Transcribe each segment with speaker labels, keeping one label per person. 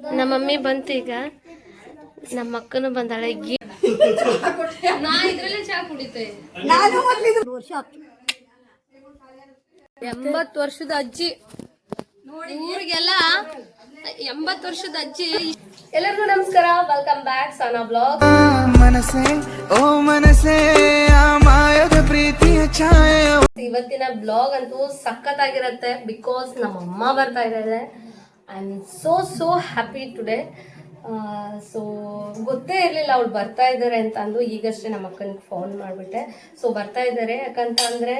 Speaker 1: ನಮ್ಮ ಮಮ್ಮಿ ಬಂತು ಈಗ, ನಮ್ಮ ಅಕ್ಕನು ಬಂದಾಳೆ. ನಾ ಇದ್ರಲ್ಲೇ ಚಾ ಕುಡಿತೆ. 80 ವರ್ಷದ ಅಜ್ಜಿ, ಊರಿಗೆಲ್ಲ 80 ವರ್ಷದ ಅಜ್ಜಿ. ಎಲ್ಲರಿಗೂ ನಮಸ್ಕಾರ, ವೆಲ್ಕಮ್ ಬ್ಯಾಕ್ ಸನಾ ಬ್ಲಾಗ್. ಇವತ್ತಿನ ಬ್ಲಾಗ್ ಅಂತೂ ಸಖತ್ತಾಗಿರತ್ತೆ, ಬಿಕಾಸ್ ನಮ್ಮ ಅಮ್ಮ ಬರ್ತಾ ಇದ್ದಾರೆ. I am so happy today. So ಗೊತ್ತೇ ಇರಲಿಲ್ಲ ಅವ್ಳು ಬರ್ತಾ ಇದ್ದಾರೆ ಅಂತ ಅಂದು. ಈಗಷ್ಟೇ ನಮ್ಮ ಅಕ್ಕನಿಗೆ ಫೋನ್ ಮಾಡಿಬಿಟ್ಟೆ. ಸೊ ಬರ್ತಾ ಇದ್ದಾರೆ ಯಾಕಂತ ಅಂದರೆ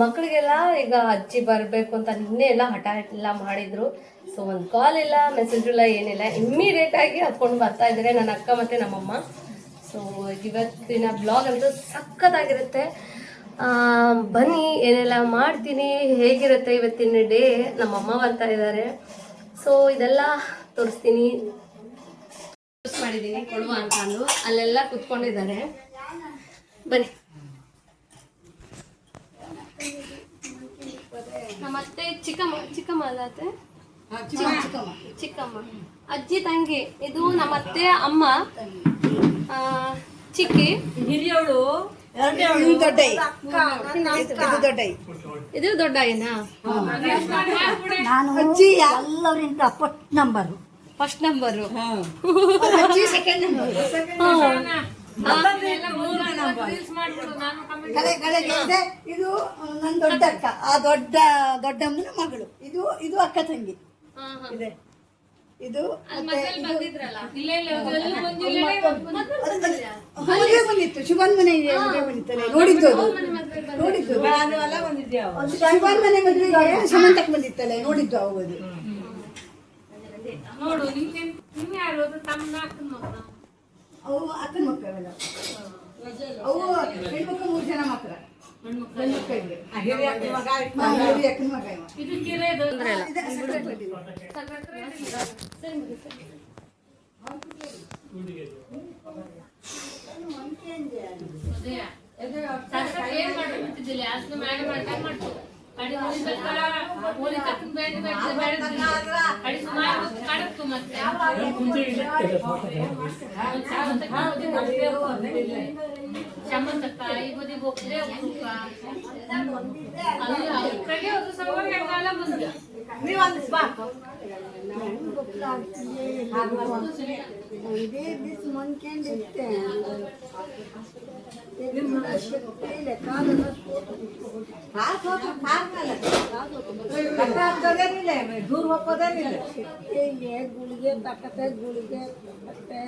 Speaker 1: ಮಕ್ಕಳಿಗೆಲ್ಲ ಈಗ ಅಜ್ಜಿ ಬರಬೇಕು ಅಂತ ನಿನ್ನೆ ಎಲ್ಲ ಹಠ ಎಲ್ಲ ಮಾಡಿದರು. ಸೊ ಒಂದು ಕಾಲ್ ಇಲ್ಲ, ಮೆಸೇಜ್ ಇಲ್ಲ, ಏನಿಲ್ಲ, ಇಮ್ಮಿಡಿಯೇಟಾಗಿ ಹತ್ಕೊಂಡು ಬರ್ತಾ ಇದ್ದಾರೆ ನನ್ನ ಅಕ್ಕ ಮತ್ತು ನಮ್ಮಮ್ಮ. ಸೊ ಇವತ್ತಿನ ಬ್ಲಾಗ್ ಅಂತೂ ಸಖತ್ತಾಗಿರುತ್ತೆ. ಬನ್ನಿ ಏನೆಲ್ಲ ಮಾಡ್ತೀನಿ, ಹೇಗಿರುತ್ತೆ ಇವತ್ತಿನ ಡೇ. ನಮ್ಮಮ್ಮ ಬರ್ತಾ ಇದ್ದಾರೆ, ಸೊ ಇದೆಲ್ಲ ತೋರಿಸ್ತೀನಿ. ಮಾಡಿದ್ದೀನಿ ಕೊಡುವ ಅಂತ ಅಂದು ಅಲ್ಲೆಲ್ಲ ಕುತ್ಕೊಂಡಿದ್ದಾರೆ. ಬನ್ನಿ. ನಮ್ಮತ್ತೆ ಚಿಕ್ಕಮ್ಮ ಅಲ್ಲತ್ತೆ, ಚಿಕ್ಕಮ್ಮ ಅಜ್ಜಿ ತಂಗಿ. ಇದು ನಮ್ಮತ್ತೆ ಅಮ್ಮ, ಚಿಕ್ಕಿ ಹಿರಿಯವಳು, ಇದು ದೊಡ್ಡ ಏನಾ. ಫಸ್ಟ್ ನಂಬರು,
Speaker 2: ಇದು ನನ್ನ ದೊಡ್ಡ ಅಕ್ಕ, ಆ ದೊಡ್ಡಮ್ಮನ ಮಗಳು. ಇದು ಅಕ್ಕ ತಂಗಿ ಇದೆ. ಇದು ಬಂದಿತ್ತು ಶುಭನ್ ಮನೆ ಬಂದಿತ್ತಲ್ಲ, ನೋಡಿದ್ದು ಶುಭನ್ ಮನೆ ಮದುವೆಗೆ ಸಮಂತಕ್ಕೆ ಬಂದಿತ್ತಲ್ಲ, ನೋಡಿದ್ದು ಅವು. ಅವು ಅಕ್ಕನ ಮಕ್ಕಳೆಲ್ಲ, ಅವು ಹೆಣ್ಮಕ್ಳು 3 ಜನ ಮಕ್ಕಳ. ದೂರ ಹೋಗೋದೇನಿಲ್ಲ, ಗುಳಿಗೆ ತಕ್ಕತೆ ಗುಳಿಗೆ ಮತ್ತೆ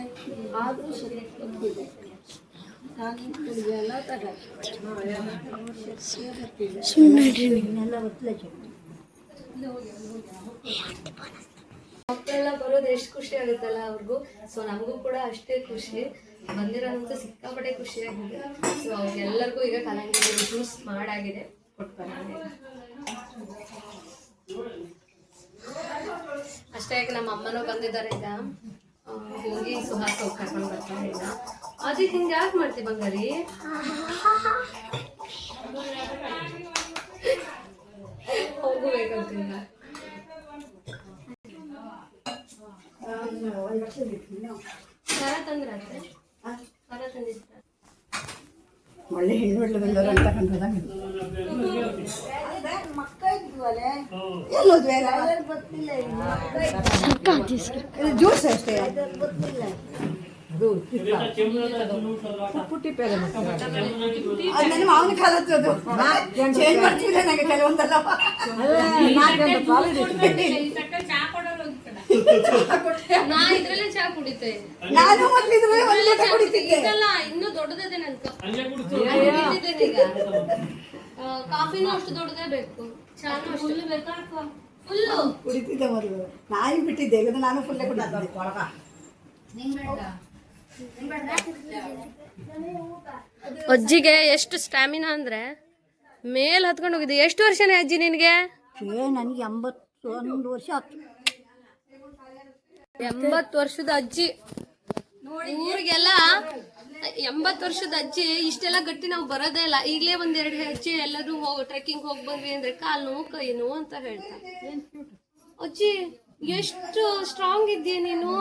Speaker 2: ಆದ್ರೂ ಶಕ್ತಿ ಗುಳಿಗೆ ಎಲ್ಲ
Speaker 1: ಮಕ್ಕಳೆಲ್ಲ ಬರೋದು ಎಷ್ಟು ಖುಷಿ ಆಗುತ್ತಲ್ಲ ಅವ್ರಿಗೂ. ಸೊ ನಮಗೂ ಕೂಡ ಅಷ್ಟೇ ಖುಷಿ. ಬಂದಿರೋಂಥ ಸಿಕ್ಕಾಪಟ್ಟೆ ಖುಷಿ ಆಗಿದೆ. ಸೊ ಅವ್ರಿಗೆಲ್ಲರಿಗೂ ಈಗ ಕಲ್ಲಂಗಡಿ ಜ್ಯೂಸ್ ಮಾಡಾಗಿದೆ, ಕೊಟ್ಬರ ಅಷ್ಟೇ. ಈಗ ನಮ್ಮ ಅಮ್ಮನೂ ಬಂದಿದ್ದಾರೆ. ಈಗ ಹೋಗಿ ಸುಹಾಸ್ ಹೋಗಿ ಕರ್ಕೊಂಡು ಬರ್ತಾರೆ. ಈಗ ಅದಕ್ಕೆ ಹಿಂಗೆ ಯಾಕೆ ಮಾಡ್ತೀವಿ ಬಂಗಾರಿ? ಹೋಗಬೇಕಂತ ಖರ ತಂದ್ರೆ ಖರ ತಂದಿದ್ರ
Speaker 2: ಒಳ್ಳೆ ಹೆಣ್ಣು ಬಂದವರು ಅಂತಕ್ಕಂಥದ್ದ ಜ್ಯೂಸ್ ಅಷ್ಟೇ. ನನ್ನ ಮಾವನ ಕಾಲದ್ದು ಚೇಂಜ್ ಮಾಡ್ತಿಲ್ಲ ನನಗೆ ಕೆಲವೊಂದಲ್ಲ.
Speaker 1: ನಾ ಇದ್ರಲ್ಲೇ ಚಾ ಕುಡಿತೆ.
Speaker 2: ನಾನು ಕುಡಿತಿದ್ದೆ,
Speaker 1: ಇನ್ನೂ ದೊಡ್ಡದೇ ನಂತ ಈಗ. ಕಾಫಿನೂ ಅಷ್ಟು ದೊಡ್ಡದೇ ಬೇಕು, ಚಾನು ಅಷ್ಟು ಬೇಕಾ? ಫುಲ್ಲು
Speaker 2: ಕುಡಿತಿದ್ದೆ ಮೊದಲು. ನಾನು ಬಿಟ್ಟಿದ್ದೆ, ಈಗ ನಾನು ಫುಲ್ಲೇ ಕುಡಿತಿದ್ದೆ.
Speaker 1: ಅಜ್ಜಿಗೆ ಎಷ್ಟು ಸ್ಟ್ಯಾಮಿನಾ ಅಂದ್ರೆ ಮೇಲ್ ಹತ್ಕೊಂಡು ಹೋಗಿದ್ದೆ. ಎಷ್ಟು ವರ್ಷನೇ ಅಜ್ಜಿ ನಿನಗೆ?
Speaker 2: ನನಗೆ 81 ವರ್ಷ ಆಯ್ತು.
Speaker 1: 80 ವರ್ಷದ ಅಜ್ಜಿ. ಊರಿಗೆಲ್ಲ 80 ವರ್ಷದ ಅಜ್ಜಿ. ಇಷ್ಟೆಲ್ಲ ಗಟ್ಟಿ ನಾವು ಬರೋದೇ ಇಲ್ಲ. ಈಗಲೇ 1-2 ಹೆಜ್ಜೆ ಎಲ್ಲರೂ ಟ್ರೆಕ್ಕಿಂಗ್ ಹೋಗಿ ಬಂದ್ವಿ ಅಂದ್ರೆ ಕಾಲು ನೋವು ಕೈ ನೋವು ಅಂತ ಹೇಳ್ತಾರೆ. ಅಜ್ಜಿ ಎಷ್ಟು ಸ್ಟ್ರಾಂಗ್ ಇದೆಯಾ ನೀನು.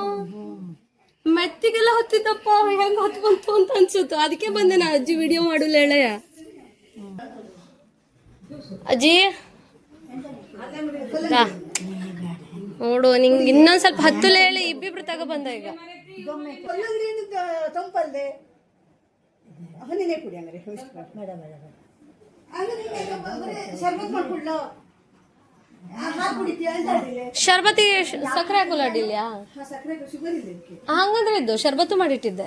Speaker 1: ಮೆತ್ತಿಗೆಲ್ಲ ಹೊತ್ತಿದ್ದಪ್ಪ, ಹೆಂಗ್ ಹೊತ್ಕೊಂತು ಅಂತ ಅನ್ಸುತ್ತು. ಅದಕ್ಕೆ ಬಂದೆ ನಾ ಅಜ್ಜಿ ವಿಡಿಯೋ ಮಾಡಲ್ಲ ಹೇಳಯ್ಯ. ಅಜ್ಜಿ ನೋಡು, ನಿಂಗೆ ಇನ್ನೊಂದ್ ಸ್ವಲ್ಪ ಹತ್ತಲೇ ಹೇಳಿ ಇಬ್ಬಿಬ್ರು ತಗೊಬಂದ ಈಗ.
Speaker 2: ತಂಪಲ್ದೆ ಹನಿನೇ ಕುಡಿ ಹಂಗಾರೆ. ಶರ್ಬತ್ ಮಾಡ್ಕೊಡ್ಲ,
Speaker 1: ಶರ್ಬತ್ತಿಗೆ ಸಕ್ಕರೆ ಹಾಕೋಲ್ಲ ಅಡ್ಡಿಲ್ಯಾ?
Speaker 2: ಸಕ್ಕರೆ ಶುಗರ್ ಇದೆ.
Speaker 1: ಹಂಗಂದ್ರೆ ಇದ್ದು ಶರ್ಬತ್ತು ಮಾಡಿಟ್ಟಿದ್ದೆ.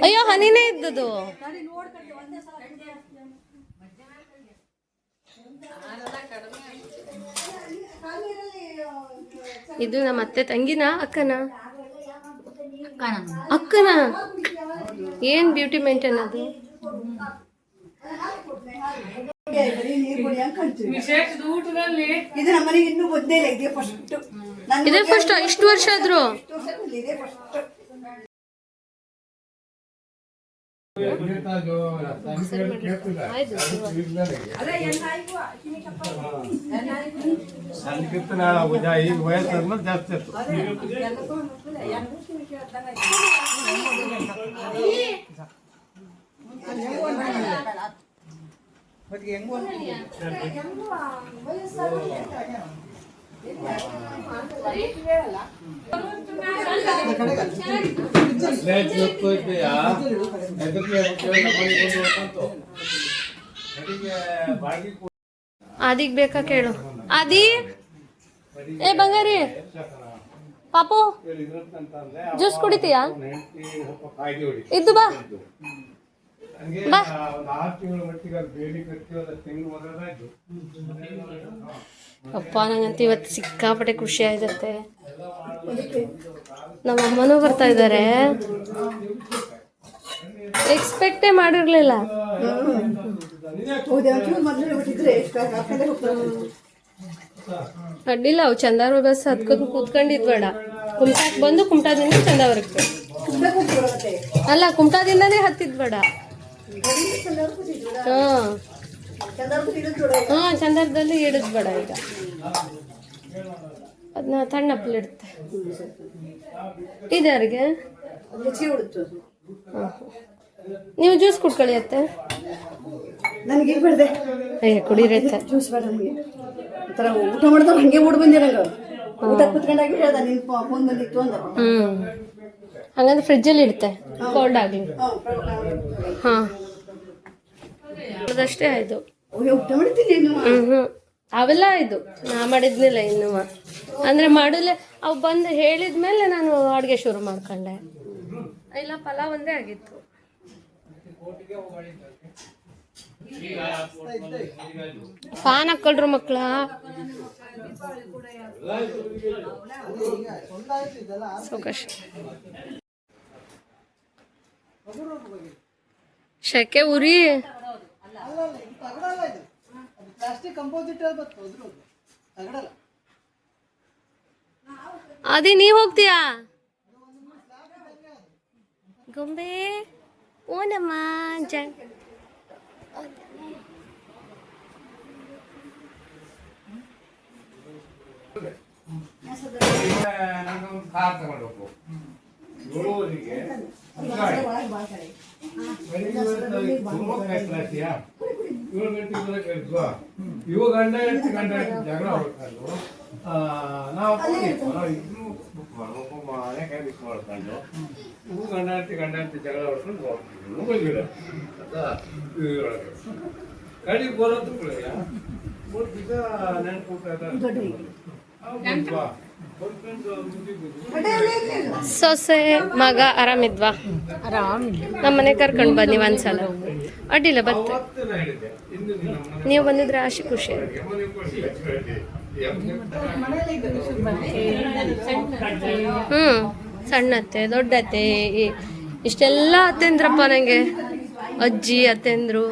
Speaker 1: ಅಯ್ಯೋ ಹನಿನೇ ಇದ್ದದು. ಇದು ನಮ್ಮ ಅತ್ತೆ ತಂಗಿನ ಅಕ್ಕನ? ಅಕ್ಕನ. ಏನ್ ಬ್ಯೂಟಿ ಮೇಂಟೈನ್ ಅದು.
Speaker 2: ಇದು ನಮ್ಮನೆಗೆ ಇನ್ನೂ ಗೊತ್ತೇ ಇಲ್ಲ. ಇದೇ ಫಸ್ಟ್.
Speaker 1: ಇದೇ ಫಸ್ಟ್. ಇಷ್ಟು ವರ್ಷ ಆದ್ರು
Speaker 3: ಈಗ ವಯಸ್ಸಾದ್ಮೇಲೆ ಜಾಸ್ತಿ ಆಯ್ತು.
Speaker 1: ಆದಿಗ್ ಬೇಕಾ ಕೇಳು. ಆದಿ ಏ ಬಂಗಾರಿ ಪಾಪು ಜ್ಯೂಸ್ ಕುಡಿತೀಯಾ? ಇದ್ದು ಬಾ ಬಾ. ಅಪ್ಪ ನಂಗಂತ ಇವತ್ತು ಸಿಕ್ಕಾಪಟ್ಟೆ ಖುಷಿ ಆಯ್ತತೆ. ನಮ್ಮ ಅಮ್ಮನೂ ಬರ್ತಾ ಇದ್ದಾರೆ. ಎಕ್ಸ್ಪೆಕ್ಟೇ ಮಾಡಿರ್ಲಿಲ್ಲ. ಅಡ್ಡಿಲ್ಲ, ಅವು ಚಂದಾರ ಬಸ್ ಹತ್ಕೊಂಡು ಕೂತ್ಕೊಂಡಿದ್ಬೇಡ. ಕುಮಟಾಕ್ ಬಂದು ಕುಮಟಾದಿಂದ ಚಂದಾವರಕ್ಕೆ, ಅಲ್ಲ ಕುಮಟಾದಿಂದಾನೇ ಹತ್ತಿದ್ಬೇಡ. ಹಾ ಚಂದಾರದಲ್ಲಿ ಇಡಿದ್ಬೇಡ. ಈಗ ಅದನ್ನ ತಣ್ಣಪ್ಪಲಿಡುತ್ತೆ ಇದರಿಗೆ. ನೀವು ಜ್ಯೂಸ್ ಕುಡ್ಕೊಳ್ಳಿ ಅತ್ತೆ.
Speaker 2: ನನಗೆ ಬಿಡದೆ
Speaker 1: ಕುಡಿರತ್ತೆ
Speaker 2: ಜ್ಯೂಸ್ ಬೇಡ ನನಗೆ. ಒಂಥರ ಊಟ ಮಾಡಿದವ್ರು ಹಂಗೆ ಓಡ್ ಬಂದೆ. ನಂಗೆ ಊಟ ಕುತ್ಕೊಂಡಾಗಿ ಹೇಳ್ದ ನಿನ್ ಫೋನ್ ಬಂದಿತ್ತು ಅಂದ.
Speaker 1: ಹಂಗಂದ್ರೆ ಫ್ರಿಜ್ಜಲ್ಲಿ ಇಡುತ್ತೆ, ಕೋಲ್ಡ್ ಆಗಲಿ. ಹಾ ಅದಷ್ಟೇ ಆಯ್ತು.
Speaker 2: ಊಟ ಮಾಡ್ತೀನಿ
Speaker 1: ಅವೆಲ್ಲ ಆಯ್ತು. ನಾ ಮಾಡಿದ್ನಿಲ್ಲ ಇನ್ನು. ಅಂದ್ರೆ ಮಾಡಲೇ ಅವು ಬಂದು ಹೇಳಿದ್ಮೇಲೆ ನಾನು ಅಡುಗೆ ಶುರು ಮಾಡ್ಕೊಂಡೆ. ಇಲ್ಲ ಪಲಾವ್ ಒಂದೇ ಆಗಿತ್ತು. ಫ್ಯಾನ್ ಹಾಕೊಳ್ರು ಮಕ್ಕಳ. ಸೌಕಾಶ ಶೆಕೆ ಉರಿ. ಅದೇ ನೀ ಹೋಗ್ತೀಯಾ ಗೊಂಬೆ? ಓನಮ್ಮ ಜನ್
Speaker 3: ಕಾರ್ ತಗೊಂಡೋಗ್ಬೇಕು. ಏಳುವರೆಗೆ ಇವು ಗಂಡ ಹೆಂಡತಿ ಜಗಳ ಹೊಡ್ಕೊಂಡು ನಾವು ಮನೆ ಕೈ ಬಿಟ್ಟು ಮಾಡ್ಕೊಂಡು ಇವು ಗಂಡ ಹೆಂಡತಿ ಜಗಳ ಹೊಡ್ಕೊಂಡು ಬಂದಿಲ್ಲ ಗಾಡಿ ಬರೋದು ನೆನಪು.
Speaker 1: ಸೊಸೆ ಮಗ ಆರಾಮಿದ್ವಾ? ನಮ್ಮ ಮನೆ ಕರ್ಕೊಂಡು ಬನ್ನಿ ಒಂದ್ಸಲ. ಅಡ್ಡಿಲ್ಲ ಬತ್ತೆ. ನೀವು ಬಂದಿದ್ರೆ ಆಶೆ ಖುಷಿ. ಸಣ್ಣತ್ತೆ ದೊಡ್ಡತ್ತೆ ಇಷ್ಟೆಲ್ಲ ಅತ್ತೆಂದ್ರಪ್ಪ ನಂಗೆ. ಅಜ್ಜಿ ಅತ್ತೆಂದ್ರು.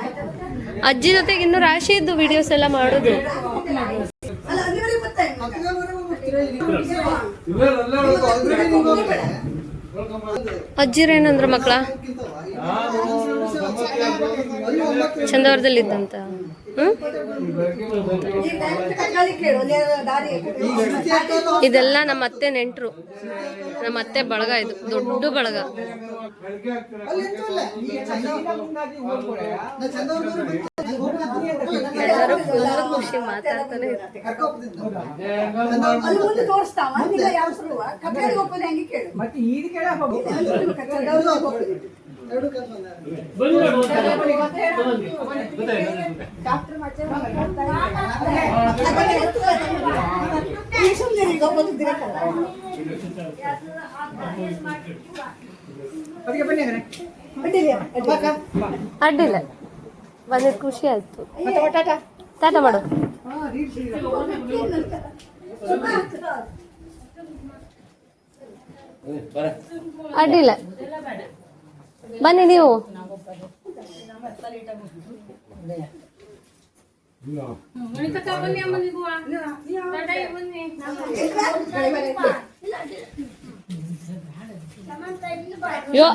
Speaker 1: ಅಜ್ಜಿ ಜೊತೆಗೆ ಇನ್ನೂ ರಾಶಿ ಇದ್ದು ವಿಡಿಯೋಸ್ ಎಲ್ಲ ಮಾಡೋದು. ಅಜ್ಜಿರೇನಂದ್ರ ಮಕ್ಕಳ ಚಂದವರದಲ್ಲಿದ್ದಂತ ಇದೆಲ್ಲ ನಮ್ಮ ಅತ್ತೆ ನೆಂಟ್ರು, ನಮ್ಮ ಅತ್ತೆ ಬಳಗ, ಇದು ದೊಡ್ಡ ಬಳಗ. ಎಲ್ಲರೂ ಫುಲ್ ಖುಷಿ ಮಾತಾಡ್ತಾನೆ ಅಡ್ಡಿಲ್ಲ. ಬಂದಿದ್ದು ಖುಷಿ ಆಯ್ತು. ಟಾಟಾ ಮಾಡು. ಅಡ್ಡಿಲ್ಲ, ಬನ್ನಿ ನೀವು. ಯೋ,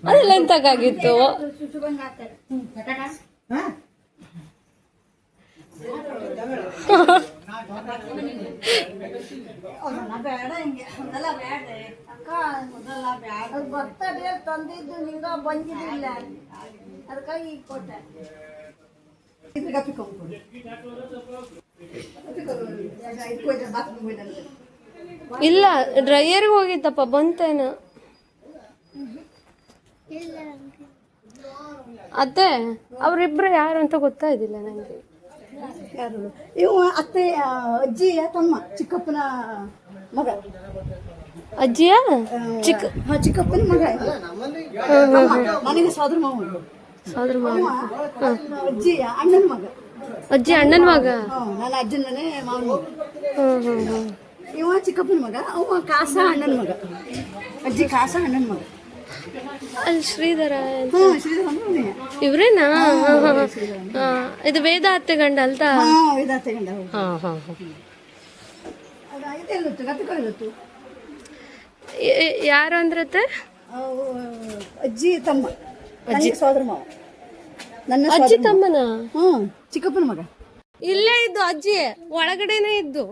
Speaker 1: ಅದೆಲ್ಲ ಎಂತಕ್ಕಾಗಿತ್ತು?
Speaker 2: ಬರ್ತಡೆ ತಂದಿದ್ದು ನಿಂಗ ಬಂದಿದ್ದಿಲ್ಲ, ಅದಕ್ಕಾಗಿ ಈಗ ಕೊಟ್ಟೆ.
Speaker 1: ಇಲ್ಲ, ಡ್ರೈಯರ್ಗೆ ಹೋಗಿತ್ತಪ್ಪ, ಬಂತೇನ ಅತ್ತೆ? ಅವರಿಬ್ರು ಯಾರು ಅಂತ ಗೊತ್ತಾಯ್ತಿಲ್ಲ ನನಗೆ.
Speaker 2: ಯಾರು ಇವು? ಅತ್ತೆ ಅಜ್ಜಿಯ ತಮ್ಮ, ಚಿಕ್ಕಪ್ಪನ ಮಗ.
Speaker 1: ಅಜ್ಜಿಯ
Speaker 2: ಚಿಕ್ಕಪ್ಪನ ಮಗ, ನನಗೆ ಸೋದರ ಮಾವ.
Speaker 1: ಸೋದರ ಮಾವ.
Speaker 2: ಅಜ್ಜಿಯ ಅಣ್ಣನ ಮಗ.
Speaker 1: ಅಜ್ಜಿ ಅಣ್ಣನ ಮಗ.
Speaker 2: ನನ್ನ ಅಜ್ಜನ ಮನೆ ಮಾವನ ಮಗ. ಇವ ಚಿಕ್ಕಪ್ಪನ ಮಗ, ಅವ ಕಾಸ ಅಣ್ಣನ ಮಗ. ಅಜ್ಜಿ ಕಾಸ ಅಣ್ಣನ ಮಗ.
Speaker 1: ಅಲ್ಲಿ ಶ್ರೀಧರ
Speaker 2: ಶ್ರೀಧರ ಅಂದ್ರೆ
Speaker 1: ಇವ್ರೇನಾ? ಇದು ವೇದ ಅತ್ತೆ ಗಂಡ ಅಲ್ತಾ?
Speaker 2: ವೇದ ಅತ್ತೆ ಗಂಡ.
Speaker 1: ಯಾರು ಅಂದ್ರತ್ತೆ?
Speaker 2: ಅಜ್ಜಿ ತಮ್ಮ, ಅಜ್ಜಿ ಸೋದರ ಮಾವ. ನನ್ನ
Speaker 1: ಅಜ್ಜಿ ತಮ್ಮನ?
Speaker 2: ಚಿಕ್ಕಪ್ಪನ ಮಗ.
Speaker 1: ಇಲ್ಲೇ ಇದ್ದು ಅಜ್ಜಿ, ಒಳಗಡೆನೆ ಇದ್ದು.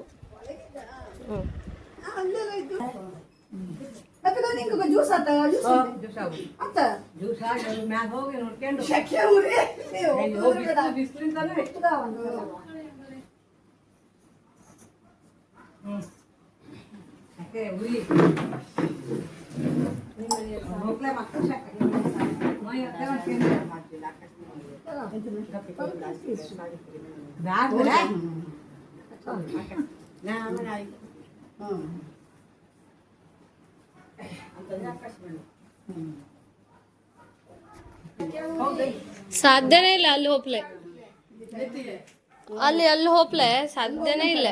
Speaker 2: ಜ್ಯೂಸ್ ಆತ
Speaker 1: ಸಾಧ್ಯನೇ ಇಲ್ಲ ಅಲ್ಲಿ ಹೋಪ್ಲೆ, ಅಲ್ಲಿ ಹೋಪ್ಲೆ ಸಾಧ್ಯನೇ ಇಲ್ಲ.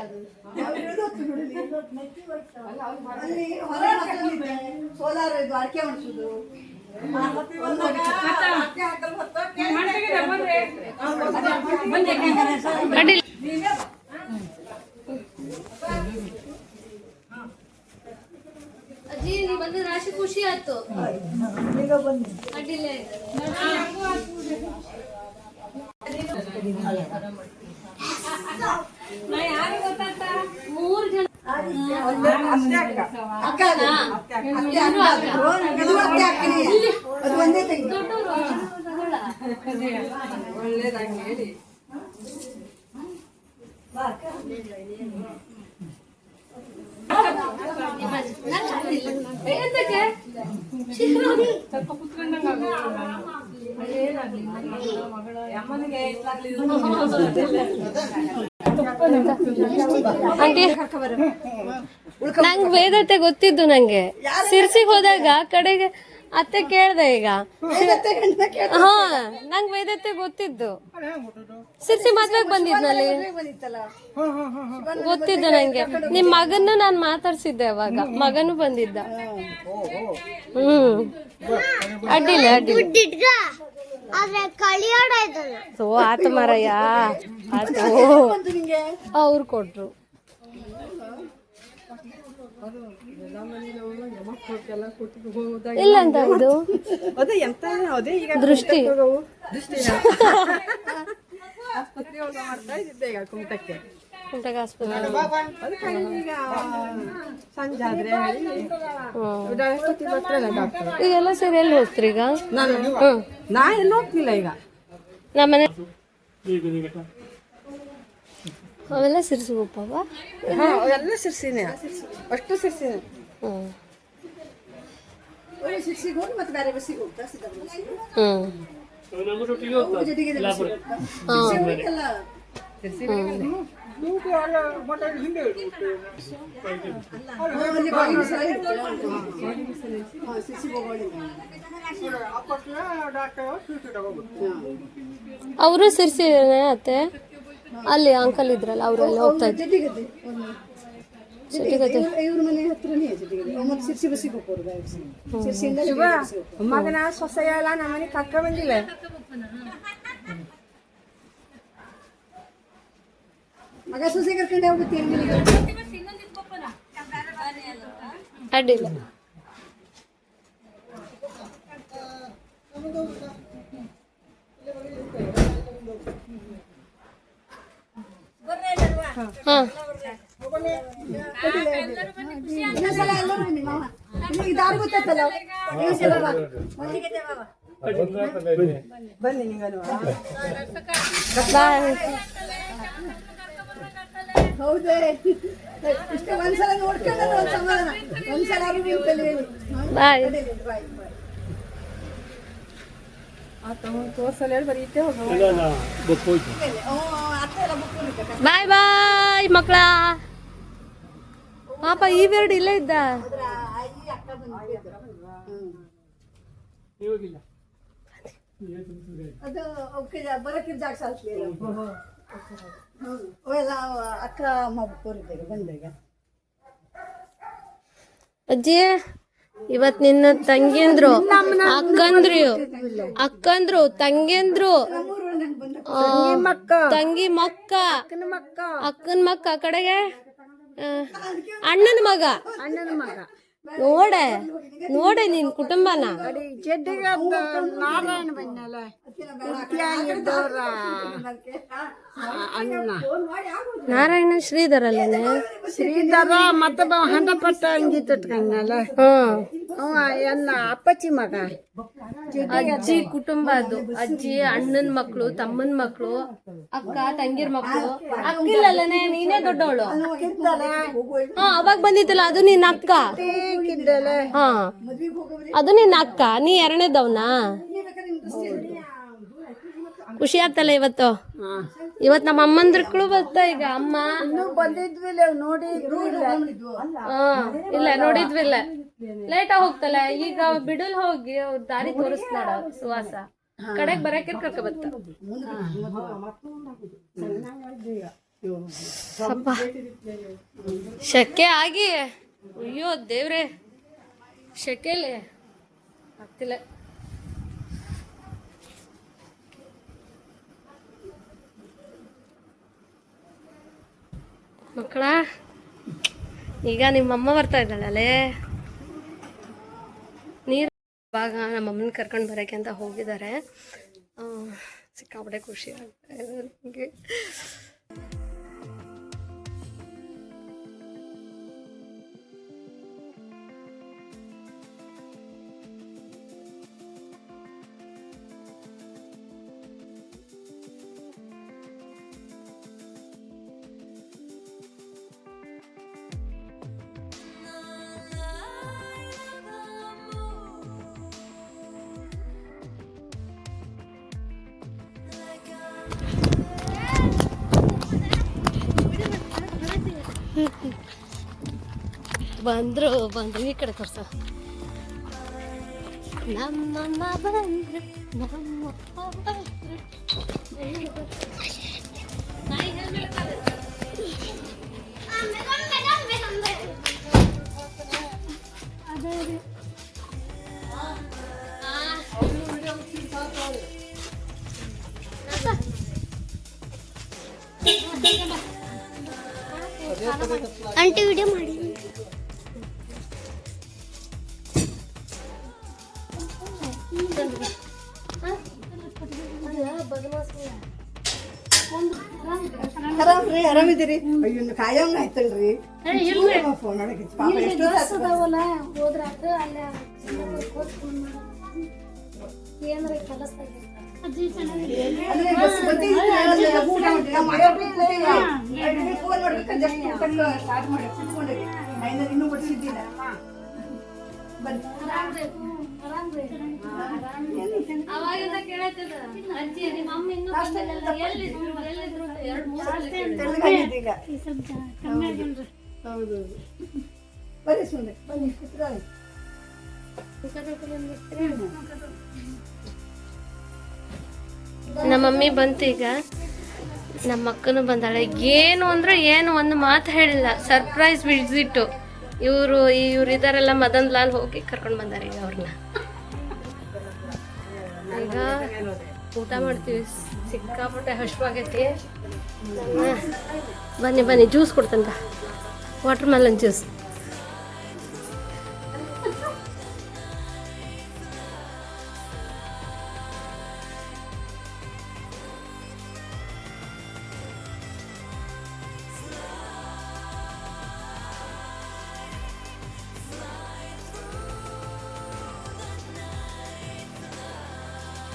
Speaker 2: ಸೋಲಾರ್ ಇದು ಅಡಿಕೆ ಮಾಡಿಸುದು.
Speaker 1: ಅಜ್ಜಿ ನೀವು ಬಂದ ರಾಶಿ ಖುಷಿ ಆಯ್ತು. ಅಡ್ಡಿಲ್ಲ. ಮೂರು ಜನ ಆಂಟಿ ನಂಗೆ ವೇದತೆ ಗೊತ್ತಿದ್ದು. ನಂಗೆ ಸಿರ್ಸಿಗೆ ಹೋದಾಗ ಕಡೆಗೆ ಅತ್ತೆ ಕೇಳ್ದೆ. ಈಗ ಹಾ, ನಂಗೆ ವೇದತೆ ಗೊತ್ತಿದ್ದು. ಸಿರ್ಸಿ ಮದ್ವೆಗೆ ಬಂದಿದ್ನಲ್ಲಿ ಗೊತ್ತಿದ್ದು ನಂಗೆ. ನಿಮ್ ಮಗನ್ನು ನಾನು ಮಾತಾಡ್ಸಿದ್ದೆ ಅವಾಗ, ಮಗನು ಬಂದಿದ್ದ. ಅಡ್ಡಿಲ್ಲ ಅಡ್ಡಿಲ್ಲ. ಸೊ ಆತ ಮಾರಯ್ಯ, ಆತು. ಅವ್ರು ಕೊಟ್ರು. ಇಲ್ಲ ಅಂತ ಇದು
Speaker 2: ಅದೇ ಎಂತ ಅದೇ ಈಗ
Speaker 1: ದೃಷ್ಟಿ
Speaker 2: ಆಸ್ಪತ್ರೆ ಮಾಡ್ತಾ ಇದ್ದೆ ಈಗ ಕುಮಟಕ್ಕೆ
Speaker 1: ಕುಂಟಾಗ ಆಸ್ಪತ್ರೆ.
Speaker 2: ಅದಕ್ಕಾಗಿ ಈಗ ಸಂಜೆ ಆದ್ರೆ ಡಾಕ್ಟರ್
Speaker 1: ಈಗೆಲ್ಲ ಸೇರಿ ಎಲ್ಲಿ ಹೋಗ್ತೀರಿ ಈಗ?
Speaker 2: ನಾ ಎಲ್ಲೂ ಹೋಗ್ತಿಲ್ಲ ಈಗ.
Speaker 1: ನಮ್ಮನೆ ಅವೆಲ್ಲ ಸಿರ್ಸುಗಪ್ಪವ.
Speaker 2: ಎಲ್ಲ ಸಿರ್ಸಿನೇ ಅಷ್ಟು ಸಿರ್ಸಿನೇ. ಸಿರ್ಸಿಗೆ ಹೋಗಿ ಮತ್ತೆ ಬೇರೆ ಬಸ್ಸಿಗೆ ಹೋಗ್ತಾ
Speaker 1: ಅವರು ಸಿರ್ಸಿ ಅತ್ತೆ ಅಲ್ಲಿ ಅಂಕಲ್ ಇದ್ರಲ್ಲ ಅವರೆಲ್ಲ ಹೋಗ್ತಾ ಇದ್ರು.
Speaker 2: ಇವ್ರ ಮನೆ ಹತ್ರನೇ ಮತ್ತೆ ಸಿರ್ಸಿ ಬಸ್ಸಿಗೆ ಹೋಗ್ಬೋದು. ಸಿರ್ಸಿಯಿಂದ ಮಗನ ಸೊಸೆ ಎಲ್ಲ ನಮ್ಮನೆ ಕರ್ಕ ಬಂದಿಲ್ಲ. ಮಗ ಸೊಸೆ ಕರ್ಕೊಂಡೆ ಹೋಗುತ್ತೆ
Speaker 1: ಅಡ್ಡಿಲ್ಲ. ಹಾ
Speaker 2: ದಾರಿ ಗೊತ್ತಲ್ಲ ಬನ್ನಿ ನೀವನು. ಹೌದೇ ಇಷ್ಟ ಒಂದ್ಸಲ ನೋಡ್ಕೊಂಡ್ರೆ ಸಮಾಧಾನ. ಒಂದ್ಸಲ
Speaker 1: ಬಾಯ್.
Speaker 2: ತೋರ್ಸಲ್ಲ ಹೇಳಿ ಬರೀ ಇಟ್ಟೆ ಹೋಗ.
Speaker 1: ಬಾಯ್ ಬಾಯ್ ಮಕ್ಕಳ. ಪಾಪ ಈ ಬೇರ್ಡ್ ಇಲ್ಲೇ ಇದ್ದ.
Speaker 2: ಅದು ಬರಕ್ಕೆ ಜಾಗ ಸಾಲ್ತಿಲ್ಲ. ಅವೆಲ್ಲ ಅಕ್ಕ ಅಮ್ಮ ಕೋರಿದ್ದಾಗ ಬಂದಾಗ.
Speaker 1: ಅಜ್ಜಿ ಇವತ್ ನಿನ್ನ ತಂಗಿಂದ್ರು ಅಕ್ಕಂದ್ರು ತಂಗಿಂದ್ರು ತಂಗಿ ಮಕ್ಕ ಅಕ್ಕನ ಮಕ್ಕ ಕಡೆಗೆ ಅಣ್ಣನ ಮಗ ನೋಡೆ ನಿನ್ ಕುಟುಂಬನ.
Speaker 2: ನಾರಾಯಣ ಬನ್ನಲ್ಲ
Speaker 1: ನಾರಾಯಣ ಶ್ರೀಧರ್ ಅಲ್ಲೇ
Speaker 2: ಶ್ರೀಧರ ಮತ್ತೊಬ್ಬ ಹಂಡಪಟ್ಟ ಅಂಗಿ ತೊಟ್ಕೊಂಡಲ್ಲ. ಎನ್ನ ಅಪ್ಪಚ್ಚಿ ಮಗ.
Speaker 1: ಅಜ್ಜಿ ಕುಟುಂಬ ಅದು. ಅಜ್ಜಿ ಅಣ್ಣನ ಮಕ್ಳು ತಮ್ಮನ ಮಕ್ಳು ಅಕ್ಕ ತಂಗಿರ್ ಮಕ್ಳು. ಅಕ್ಕಿಲ್ಲಲ್ಲನೆ ನೀನೇ ದೊಡ್ಡವಳು. ಹಾ ಅವಾಗ ಬಂದಿತ್ತಲ್ಲ ಅದು ನಿನ್ನ ಅಕ್ಕ. ಹಾ ಅದು ನಿನ್ನ ಅಕ್ಕ. ನೀ ಎರಡನೇದವ್ನಾ? ಖುಷಿ ಆಯ್ತಲ್ಲ ಇವತ್ತು? ಇವತ್ ನಮ್ಮ ಅಮ್ಮಂದ್ರಕ್ಕಳು ಬರ್ತಾ ಈಗ ಅಮ್ಮ
Speaker 2: ಬಂದಿದ್ವಿಲ್ಲ
Speaker 1: ಇಲ್ಲ ನೋಡಿದ್ವಿಲ್ಲ. ಲೇಟ್ ಆಗಿ ಹೋಗ್ತಲ್ಲ ಈಗ ಬಿಡಲ್ ಹೋಗಿ ಅವ್ರ ದಾರಿ ತೋರಿಸ್ತಾಳ ಸುವಾಸ ಕಡೆಗ್ ಬರಕ್ಕೆ ಕರ್ಕ ಬತ್ತ. ಶೆಕೆ ಆಗಿ ಅಯ್ಯೋ ದೇವ್ರೆ ಶೆಕೆಲೆ ಆಗ್ತಿಲ್ಲ. ಮಕ್ಕಳ ಈಗ ನಿಮ್ಮಮ್ಮ ಬರ್ತಾ ಇದ್ದಾಳಲ್ಲೇ. ನೀರು ಇವಾಗ ನಮ್ಮಮ್ಮನ ಕರ್ಕೊಂಡು ಬರೋಕ್ಕೆ ಅಂತ ಹೋಗಿದ್ದಾರೆ. ಸಿಕ್ಕಾಪಟ್ಟೆ ಖುಷಿ ಆಗ್ತಾ ಇದೆ ನನಗೆ. ಬಂದ್ರು ಈ ಕಡೆ ತೋರ್ಸ. ನಮ್ಮಮ್ಮ ಬಂದ್ರು ನಮ್ಮಪ್ಪ ಬಂದ್ರು.
Speaker 4: ಆಂಟಿ ವಿಡಿಯೋ ಮಾಡಿ
Speaker 2: ಆರಾಮ್ರಿ ಆರಾಮಿದ್ದೀರಿ ಅಯ್ಯೋ ಕಾಯಂಗ ಆಯ್ತಲ್ರಿ ಫೋನ್ ಮಾಡಕಿತ್ತು ಪಾಪ ಎಷ್ಟು
Speaker 4: ಏನ್ರ ಕೆಲಸ
Speaker 2: ಫೋನ್ ಮಾಡ್ಬೇಕು ಜಸ್ಟ್ ಸ್ಟಾರ್ಟ್ ಮಾಡಿ ಕುತ್ಕೊಂಡಿರಿ ಇನ್ನೂ ಬಡಿಸಿದ್ದಿಲ್ಲ
Speaker 1: ಅವಾಗಿಂದ ಕೇಳತ್ತದ ಅಜ್ಜಿ ನಿಮ್ಮ ಅಮ್ಮ ಇನ್ನೂ ಎಲ್ಲಿದ್ರು ಅಂತ 2-3 ಸಲ
Speaker 2: ತೆಳ್ಳಗಾಗಿದ್ದೀಗ ಹೌದು ಬರೀ ಸುಮ್ಮನೆ ಬನ್ನಿ ಕುತ್ಕೊಳ್ಳಿ
Speaker 1: ನಮ್ಮ ಮಮ್ಮಿ ಬಂತು ಈಗ ನಮ್ಮ ಅಕ್ಕನು ಬಂದಾಳೆ ಏನು ಅಂದ್ರೆ ಏನು ಒಂದು ಮಾತು ಹೇಳಿಲ್ಲ ಸರ್ಪ್ರೈಸ್ ವಿಸಿಟ್ಟು ಇವರು ಇದಾರೆಲ್ಲ ಮದನ್ ಲಾಲ್ ಹೋಗಿ ಕರ್ಕೊಂಡು ಬಂದಾರೆ ಈಗ ಅವ್ರನ್ನ ಈಗ ಊಟ ಮಾಡ್ತೀವಿ ಸಿಕ್ಕಾಪಟ್ಟೆ ಹಶ್ವಾಗೈತಿ ಬನ್ನಿ ಬನ್ನಿ ಜ್ಯೂಸ್ ಕೊಡ್ತಂತ ವಾಟರ್ ಮೆಲನ್ ಜ್ಯೂಸ್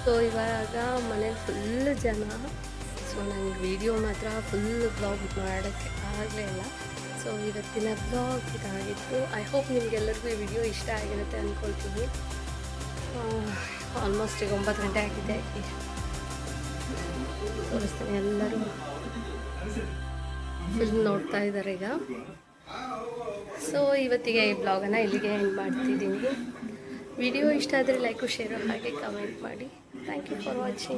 Speaker 1: ಸೊ ಇವಾಗ ಮನೇಲಿ ಫುಲ್ ಜನ ಸೊ ನನಗೆ ವಿಡಿಯೋ ಮಾತ್ರ ಫುಲ್ ಬ್ಲಾಗ್ ಮಾಡೋಕ್ಕೆ ಆಗಲೇ ಇಲ್ಲ ಸೊ ಇವತ್ತಿನ ಬ್ಲಾಗ್ ಇದಾಗಿತ್ತು ಐ ಹೋಪ್ ನಿಮಗೆಲ್ಲರಿಗೂ ಈ ವಿಡಿಯೋ ಇಷ್ಟ ಆಗಿರುತ್ತೆ ಅಂದ್ಕೊಳ್ತೀನಿ ಆಲ್ಮೋಸ್ಟ್ ಈಗ 9 ಗಂಟೆ ಆಗಿದೆ ತೋರಿಸ್ತೀನಿ ಎಲ್ಲರೂ ಫಿಲ್ಮ್ ನೋಡ್ತಾ ಇದ್ದಾರೆ ಈಗ ಸೊ ಇವತ್ತಿಗೆ ಈ ಬ್ಲಾಗನ್ನು ಇಲ್ಲಿಗೆ ಎಂಡ್ ಮಾಡ್ತಿದ್ದೀನಿ ವಿಡಿಯೋ ಇಷ್ಟ ಆದರೆ ಲೈಕು ಶೇರು ಹಾಗೆ ಕಮೆಂಟ್ ಮಾಡಿ ಥ್ಯಾಂಕ್ ಯು ಫಾರ್ ವಾಚಿಂಗ್